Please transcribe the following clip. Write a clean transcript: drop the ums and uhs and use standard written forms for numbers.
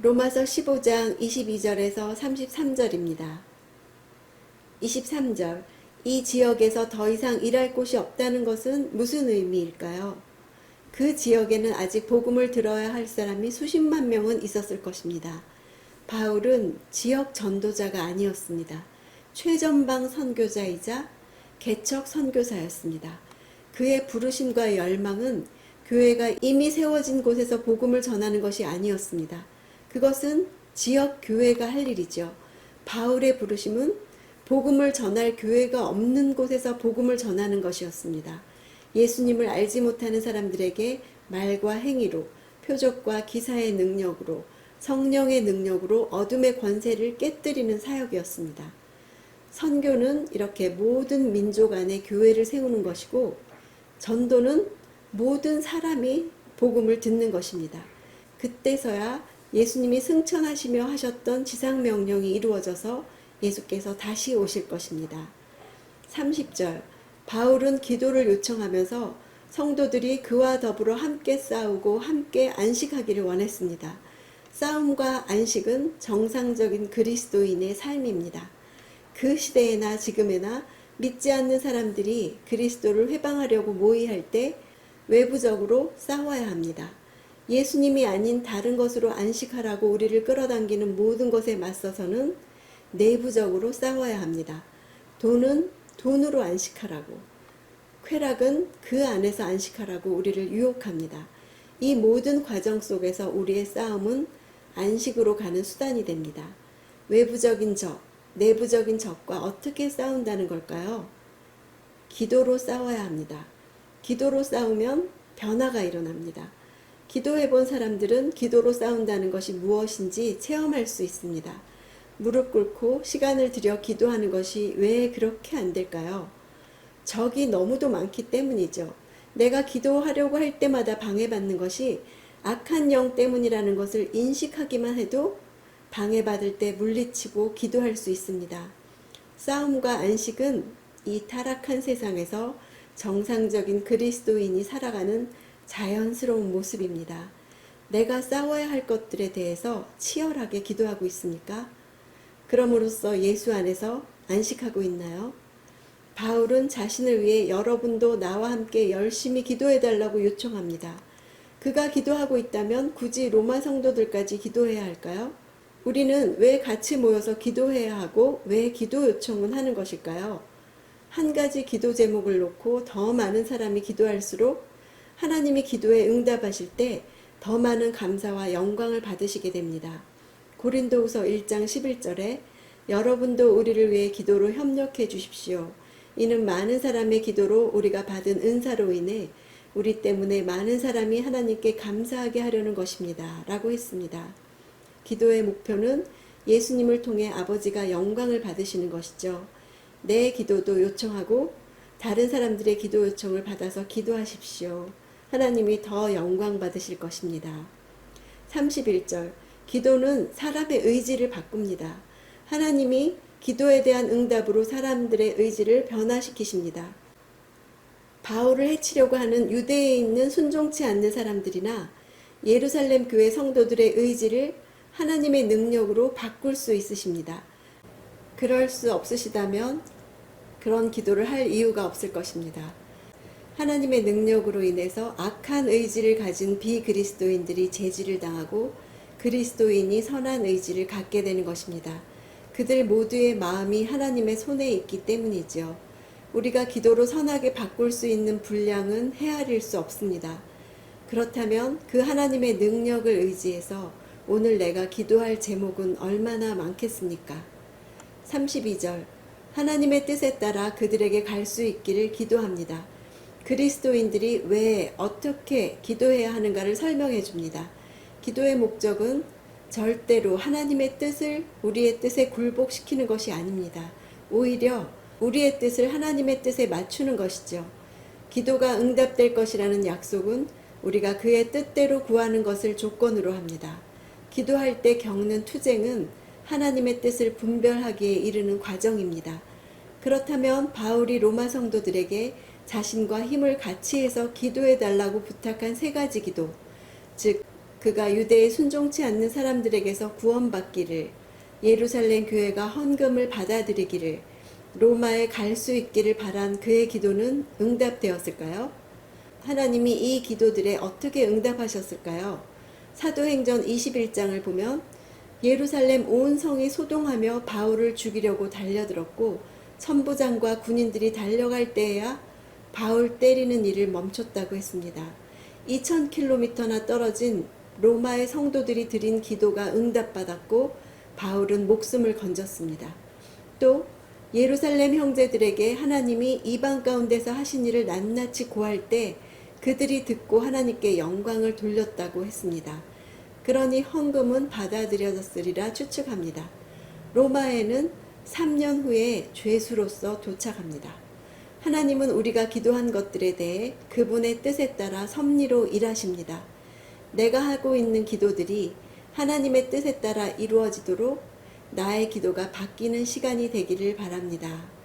로마서 15장 22절에서 33절입니다. 23절. 이 지역에서 더 이상 일할 곳이 없다는 것은 무슨 의미일까요? 그 지역에는 아직 복음을 들어야 할 사람이 수십만 명은 있었을 것입니다. 바울은 지역 전도자가 아니었습니다. 최전방 선교자이자 개척 선교사였습니다. 그의 부르심과 열망은 교회가 이미 세워진 곳에서 복음을 전하는 것이 아니었습니다. 그것은 지역 교회가 할 일이죠. 바울의 부르심은 복음을 전할 교회가 없는 곳에서 복음을 전하는 것이었습니다. 예수님을 알지 못하는 사람들에게 말과 행위로, 표적과 기사의 능력으로, 성령의 능력으로 어둠의 권세를 깨뜨리는 사역이었습니다. 선교는 이렇게 모든 민족 안에 교회를 세우는 것이고, 전도는 모든 사람이 복음을 듣는 것입니다. 그때서야 예수님이 승천하시며 하셨던 지상명령이 이루어져서 예수께서 다시 오실 것입니다. 30절. 바울은 기도를 요청하면서 성도들이 그와 더불어 함께 싸우고 함께 안식하기를 원했습니다. 싸움과 안식은 정상적인 그리스도인의 삶입니다. 그 시대에나 지금에나 믿지 않는 사람들이 그리스도를 회방하려고 모의할 때 외부적으로 싸워야 합니다. 예수님이 아닌 다른 것으로 안식하라고 우리를 끌어당기는 모든 것에 맞서서는 내부적으로 싸워야 합니다. 돈은 돈으로 안식하라고, 쾌락은 그 안에서 안식하라고 우리를 유혹합니다. 이 모든 과정 속에서 우리의 싸움은 안식으로 가는 수단이 됩니다. 외부적인 적, 내부적인 적과 어떻게 싸운다는 걸까요? 기도로 싸워야 합니다. 기도로 싸우면 변화가 일어납니다. 기도해 본 사람들은 기도로 싸운다는 것이 무엇인지 체험할 수 있습니다. 무릎 꿇고 시간을 들여 기도하는 것이 왜 그렇게 안 될까요? 적이 너무도 많기 때문이죠. 내가 기도하려고 할 때마다 방해받는 것이 악한 영 때문이라는 것을 인식하기만 해도 방해받을 때 물리치고 기도할 수 있습니다. 싸움과 안식은 이 타락한 세상에서 정상적인 그리스도인이 살아가는 자연스러운 모습입니다. 내가 싸워야 할 것들에 대해서 치열하게 기도하고 있습니까? 그럼으로써 예수 안에서 안식하고 있나요? 바울은 자신을 위해 여러분도 나와 함께 열심히 기도해달라고 요청합니다. 그가 기도하고 있다면 굳이 로마 성도들까지 기도해야 할까요? 우리는 왜 같이 모여서 기도해야 하고 왜 기도 요청은 하는 것일까요? 한 가지 기도 제목을 놓고 더 많은 사람이 기도할수록 하나님이 기도에 응답하실 때 더 많은 감사와 영광을 받으시게 됩니다. 고린도후서 1장 11절에 여러분도 우리를 위해 기도로 협력해 주십시오. 이는 많은 사람의 기도로 우리가 받은 은사로 인해 우리 때문에 많은 사람이 하나님께 감사하게 하려는 것입니다. 라고 했습니다. 기도의 목표는 예수님을 통해 아버지가 영광을 받으시는 것이죠. 내 기도도 요청하고 다른 사람들의 기도 요청을 받아서 기도하십시오. 하나님이 더 영광 받으실 것입니다. 31절. 기도는 사람의 의지를 바꿉니다. 하나님이 기도에 대한 응답으로 사람들의 의지를 변화시키십니다. 바울을 해치려고 하는 유대에 있는 순종치 않는 사람들이나 예루살렘 교회 성도들의 의지를 하나님의 능력으로 바꿀 수 있으십니다. 그럴 수 없으시다면 그런 기도를 할 이유가 없을 것입니다. 하나님의 능력으로 인해서 악한 의지를 가진 비그리스도인들이 제지를 당하고 그리스도인이 선한 의지를 갖게 되는 것입니다. 그들 모두의 마음이 하나님의 손에 있기 때문이죠. 우리가 기도로 선하게 바꿀 수 있는 분량은 헤아릴 수 없습니다. 그렇다면 그 하나님의 능력을 의지해서 오늘 내가 기도할 제목은 얼마나 많겠습니까? 32절. 하나님의 뜻에 따라 그들에게 갈 수 있기를 기도합니다. 그리스도인들이 왜 어떻게 기도해야 하는가를 설명해 줍니다. 기도의 목적은 절대로 하나님의 뜻을 우리의 뜻에 굴복시키는 것이 아닙니다. 오히려 우리의 뜻을 하나님의 뜻에 맞추는 것이죠. 기도가 응답될 것이라는 약속은 우리가 그의 뜻대로 구하는 것을 조건으로 합니다. 기도할 때 겪는 투쟁은 하나님의 뜻을 분별하기에 이르는 과정입니다. 그렇다면 바울이 로마 성도들에게 자신과 힘을 같이 해서 기도해 달라고 부탁한 세 가지 기도, 즉 그가 유대에 순종치 않는 사람들에게서 구원받기를, 예루살렘 교회가 헌금을 받아들이기를, 로마에 갈 수 있기를 바란 그의 기도는 응답되었을까요? 하나님이 이 기도들에 어떻게 응답하셨을까요? 사도행전 21장을 보면 예루살렘 온 성이 소동하며 바울을 죽이려고 달려들었고 천부장과 군인들이 달려갈 때에야 바울 때리는 일을 멈췄다고 했습니다. 2000km나 떨어진 로마의 성도들이 드린 기도가 응답받았고 바울은 목숨을 건졌습니다. 또 예루살렘 형제들에게 하나님이 이방 가운데서 하신 일을 낱낱이 고할 때 그들이 듣고 하나님께 영광을 돌렸다고 했습니다. 그러니 헌금은 받아들여졌으리라 추측합니다. 로마에는 3년 후에 죄수로서 도착합니다. 하나님은 우리가 기도한 것들에 대해 그분의 뜻에 따라 섭리로 일하십니다. 내가 하고 있는 기도들이 하나님의 뜻에 따라 이루어지도록 나의 기도가 바뀌는 시간이 되기를 바랍니다.